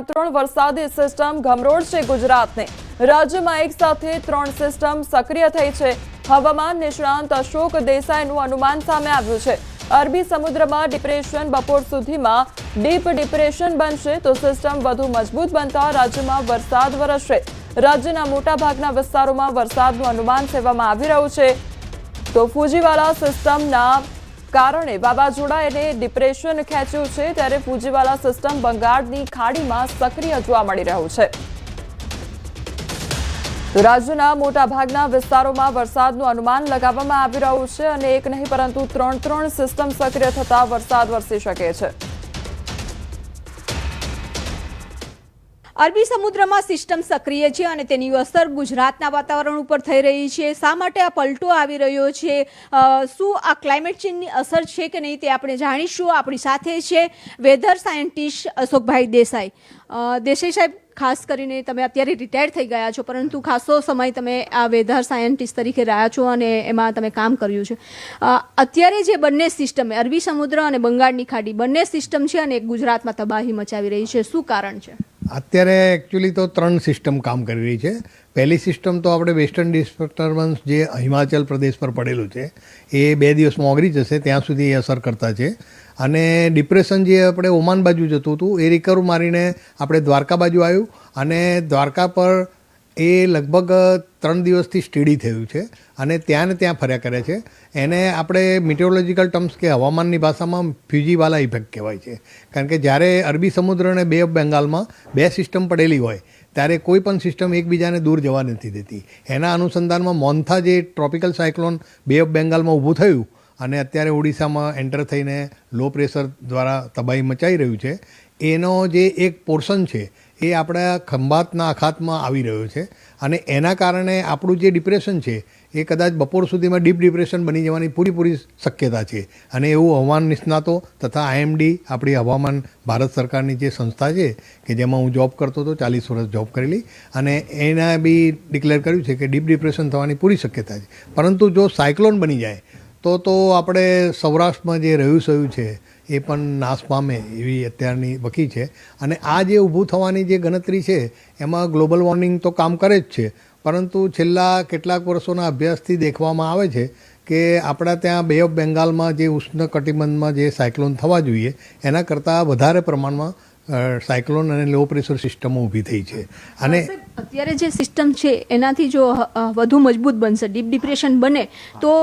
ત્રણ વરસાદી સિસ્ટમ ગમરોળશે ગુજરાતને। રાજ્યમાં એક સાથે 3 સિસ્ટમ સક્રિય થઈ છે। હવામાન નિષ્ણાંત અશોક દેસાઈનું અનુમાન સામે આવ્યું છે। અરબી સમુદ્રમાં ડિપ્રેશન બપોર સુધીમાં ડીપ ડિપ્રેશન બનશે તો સિસ્ટમ વધુ મજબૂત બનતા રાજ્યમાં વરસાદ વરસશે। રાજ્યના મોટાભાગના વિસ્તારોમાં વરસાદનું અનુમાન સેવવામાં આવી રહ્યું છે। તો ફુજીવાલા સિસ્ટમના કારણે વાવાઝોડાએ ડિપ્રેશન ખેંચ્યું છે, ત્યારે ફુજીવાલા સિસ્ટમ બંગાળની ખાડીમાં સક્રિય જોવા મળી રહ્યું છે। તો રાજ્યના મોટાભાગના વિસ્તારોમાં વરસાદનું અનુમાન લગાવવામાં આવી રહ્યું છે અને એક નહીં પરંતુ 3 સિસ્ટમ સક્રિય થતા વરસાદ વરસી શકે છે। અરબી સમુદ્રમાં સિસ્ટમ સક્રિય છે અને તેની અસર ગુજરાતના વાતાવરણ ઉપર થઈ રહી છે। શા માટે આ પલટો આવી રહ્યો છે, શું આ ક્લાઇમેટ ચેન્જની અસર છે કે નહીં તે આપણે જાણીશું। આપણી સાથે છે વેધર સાયન્ટિસ્ટ અશોકભાઈ દેસાઈ। દેસાઈ સાહેબ, ખાસ કરીને તમે અત્યારે રિટાયર થઈ ગયા છો, પરંતુ ખાસો સમય તમે આ વેધર સાયન્ટિસ્ટ તરીકે રહ્યા છો અને એમાં તમે કામ કર્યું છે। અત્યારે જે બંને સિસ્ટમ અરબી સમુદ્ર અને બંગાળની ખાડી બંને સિસ્ટમ છે અને ગુજરાતમાં તબાહી મચાવી રહી છે, શું કારણ છે? અત્યારે એકચ્યુઅલી તો 3 સિસ્ટમ કામ કરી રહી છે। પહેલી સિસ્ટમ તો આપણે વેસ્ટર્ન ડિસ્ટર્બન્સ જે હિમાચલ પ્રદેશ પર પડેલું છે એ 2 દિવસમાં ઓગળી જશે, ત્યાં સુધી એ અસર કરતા છે। અને ડિપ્રેશન જે આપણે ઓમાન બાજુ જતું હતું એ રિકવર મારીને આપણે દ્વારકા બાજુ આવ્યું અને દ્વારકા પર એ લગભગ 3 દિવસથી સ્ટડી થયું છે અને ત્યાં ને ત્યાં ફર્યા કરે છે। એને આપણે મિટેરોલોજીકલ ટર્મ્સ કે હવામાનની ભાષામાં ફ્યુજીવાલા ઇફેક્ટ કહેવાય છે। કારણ કે જ્યારે અરબી સમુદ્ર અને બે ઓફ બેંગાલમાં 2 સિસ્ટમ પડેલી હોય ત્યારે કોઈ પણ સિસ્ટમ એકબીજાને દૂર જવા નથી દેતી। એના અનુસંધાનમાં મોન્થા જે ટ્રોપિકલ સાયક્લોન બે ઓફ બેંગાલમાં ઊભું થયું અને અત્યારે ઓડિશામાં એન્ટર થઈને લો પ્રેશર દ્વારા તબાહી મચાઈ રહ્યું છે, એનો જે એક પોર્શન છે એ આપણા ખંભાતના અખાતમાં આવી રહ્યો છે અને એના કારણે આપણું જે ડિપ્રેશન છે એ કદાચ બપોર સુધીમાં ડીપ ડિપ્રેશન બની જવાની પૂરી શક્યતા છે। અને એવું હવામાન નિષ્ણાતો તથા IMD આપણી હવામાન ભારત સરકારની જે સંસ્થા છે કે જેમાં હું જોબ કરતો હતો, 40 વર્ષ જોબ કરેલી, અને એના બી ડિક્લેર કર્યું છે કે ડીપ ડિપ્રેશન થવાની પૂરી શક્યતા છે। પરંતુ જો સાયક્લોન બની જાય તો આપણે સૌરાષ્ટ્રમાં જે રહ્યું છે એ પણ નાશ પામે એવી અત્યારની વકી છે। અને આ જે ઊભું થવાની જે ગણતરી છે એમાં ગ્લોબલ વોર્મિંગ તો કામ કરે જ છે, પરંતુ છેલ્લા કેટલાક વર્ષોના અભ્યાસથી દેખવામાં આવે છે કે આપણા ત્યાં બે ઓફ બેંગાલમાં જે ઉષ્ણ કટિબંધમાં જે સાયક્લોન થવા જોઈએ એના કરતાં વધારે પ્રમાણમાં સાયક્લોન અને લો પ્રેશર સિસ્ટમો ઊભી થઈ છે। અને અત્યારે જે સિસ્ટમ છે એનાથી જો વધુ મજબૂત બનશે, ડીપ ડિપ્રેશન બને તો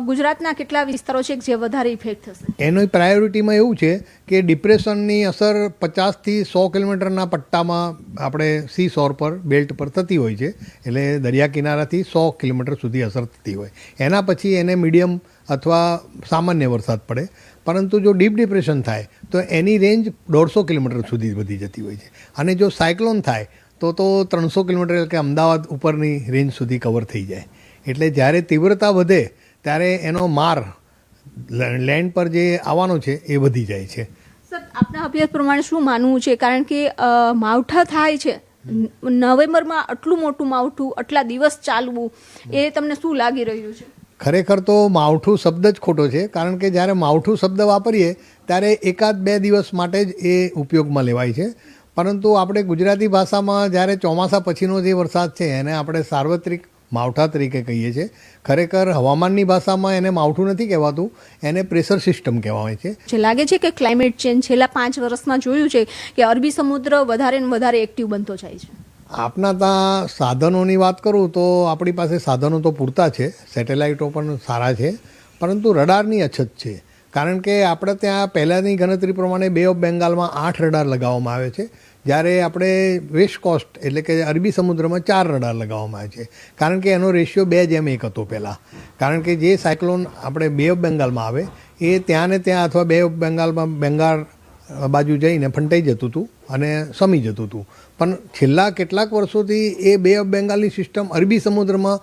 ગુજરાતના કેટલા વિસ્તારો છે જે વધારે ઇફેક્ટ થશે? એની પ્રાયોરિટીમાં એવું છે કે ડિપ્રેશનની અસર 50થી 100 કિલોમીટરના પટ્ટામાં આપણે સી શોર પર બેલ્ટ પર થતી હોય છે, એટલે દરિયા કિનારાથી 100 કિલોમીટર સુધી અસર થતી હોય। એના પછી એને મીડિયમ અથવા સામાન્ય વરસાદ પડે, પરંતુ જો ડીપ ડિપ્રેશન થાય તો એની રેન્જ 150 કિલોમીટર સુધી વધી જતી હોય છે। અને જો સાયક્લોન થાય તો 300 કિલોમીટર કે અમદાવાદ ઉપરની રેન્જ સુધી કવર થઈ જાય। એટલે જ્યારે તીવ્રતા વધે ત્યારે એનો માર લેન્ડ પર જે આવવાનો છે એ વધી જાય છે। સર, આપના અભ્યાસ પ્રમાણે શું માનવું છે, કારણ કે માવઠા થાય છે નવેમ્બરમાં, આટલું મોટું માવઠું આટલા દિવસ ચાલવું, એ તમને શું લાગી રહ્યું છે? ખરેખર તો માવઠું શબ્દ જ ખોટો છે, કારણ કે જ્યારે માવઠું શબ્દ વાપરીએ ત્યારે 1-2 દિવસ માટે જ એ ઉપયોગમાં લેવાય છે। પરંતુ આપણે ગુજરાતી ભાષામાં જ્યારે ચોમાસા પછીનો જે વરસાદ છે એને આપણે સાર્વત્રિક માવઠા તરીકે કહીએ છીએ। ખરેખર હવામાનની ભાષામાં એને માવઠું નથી કહેવાતું, એને પ્રેશર સિસ્ટમ કહેવાય છે। લાગે છે કે ક્લાઇમેટ ચેન્જ છેલ્લા 5 વર્ષમાં જોયું છે કે અરબી સમુદ્ર વધારે ને વધારે એક્ટિવ બનતો જાય છે। આપના ત્યાં સાધનોની વાત કરું તો આપણી પાસે સાધનો તો પૂરતા છે, સેટેલાઇટો પણ સારા છે, પરંતુ રડારની અછત છે। કારણ કે આપણે ત્યાં પહેલાંની ગણતરી પ્રમાણે બે ઓફ બેંગાલમાં 8 રડાર લગાવવામાં આવે છે, જ્યારે આપણે વેસ્ટ કોસ્ટ એટલે કે અરબી સમુદ્રમાં 4 રડાર લગાવવામાં આવે છે। કારણ કે એનો રેશિયો 2:1 હતો પહેલાં। કારણ કે જે સાયક્લોન આપણે બે ઓફ બેંગાલમાં આવે એ ત્યાં ને ત્યાં અથવા બે ઓફ બેંગાલમાં બંગાળ બાજુ જઈને ફંટાઈ જતું હતું અને સમી જતું હતું, પણ છેલ્લા કેટલાક વર્ષોથી એ બે ઓફ બેંગાલની સિસ્ટમ અરબી સમુદ્રમાં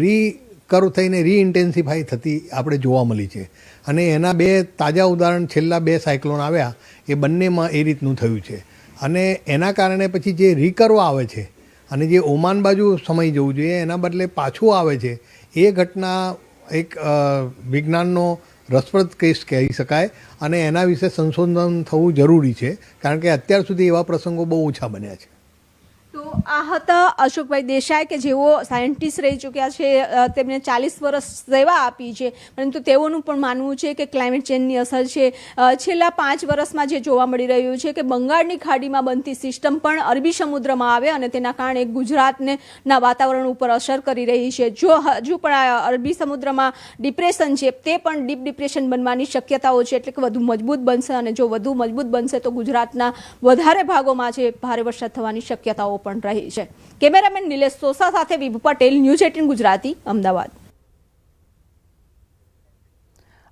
રિકર્વ થઈને રીઇન્ટેન્સિફાઈ થતી આપણે જોવા મળી છે। અને એના 2 તાજા ઉદાહરણ છેલ્લા 2 સાયક્લોન આવ્યા એ બંનેમાં એ રીતનું થયું છે। અને એના કારણે પછી જે રિકર્વ આવે છે અને જે ઓમાન બાજુ સમય જવું જોઈએ એના બદલે પાછું આવે છે, એ ઘટના એક વિજ્ઞાનનો રસપ્રદ કેસ કહી શકાય અને એના વિશે સંશોધન થવું જરૂરી છે, કારણ કે અત્યાર સુધી એવા પ્રસંગો બહુ ઓછા બન્યા છે. તો આ હતા અશોકભાઈ દેસાઈ કે જેઓ સાયન્ટિસ્ટ રહી ચૂક્યા છે, તેમણે 40 વર્ષ સેવા આપી છે, પરંતુ તેઓનું પણ માનવું છે કે ક્લાઇમેટ ચેન્જની અસર છે છેલ્લા 5 વર્ષમાં જે જોવા મળી રહ્યું છે કે બંગાળની ખાડીમાં બનતી સિસ્ટમ પણ અરબી સમુદ્રમાં આવે અને તેના કારણે ગુજરાતના વાતાવરણ ઉપર અસર કરી રહી છે. જો હજુ પણ આ અરબી સમુદ્રમાં ડિપ્રેશન છે તે પણ ડીપ ડિપ્રેશન બનવાની શક્યતાઓ છે, એટલે કે વધુ મજબૂત બનશે અને જો વધુ મજબૂત બનશે તો ગુજરાતના વધારે ભાગોમાં છે ભારે વરસાદ થવાની શક્યતાઓ પણ રહી છે. કેમેરામેન નિલેશ સોસા સાથે વિભુ પટેલ, ન્યૂઝ 18 ગુજરાતી, અમદાવાદ.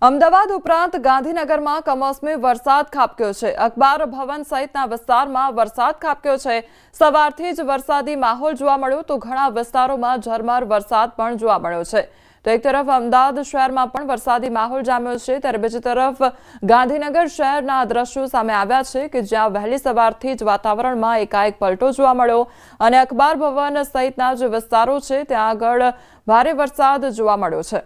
અમદાવાદ ઉપરાંત ગાંધીનગરમાં કમોસમી વરસાદ ખાબક્યો છે. અખબાર ભવન સહિતના વિસ્તારમાં વરસાદ ખાબક્યો છે. સવારથી જ વરસાદી માહોલ જોવા મળ્યો તો ઘણા વિસ્તારોમાં ઝરમર વરસાદ પણ જોવા મળ્યો છે. તો એક તરફ અમદાવાદ શહેરમાં પણ વરસાદી માહોલ જામ્યો છે, ત્યારે બીજી તરફ ગાંધીનગર શહેરના દ્રશ્યો સામે આવ્યા છે કે જ્યાં વહેલી સવારથી જ વાતાવરણમાં એકાએક પલટો જોવા મળ્યો અને અખબાર ભવન સહિતના જે વિસ્તારો છે ત્યાં આગળ ભારે વરસાદ જોવા મળ્યો છે.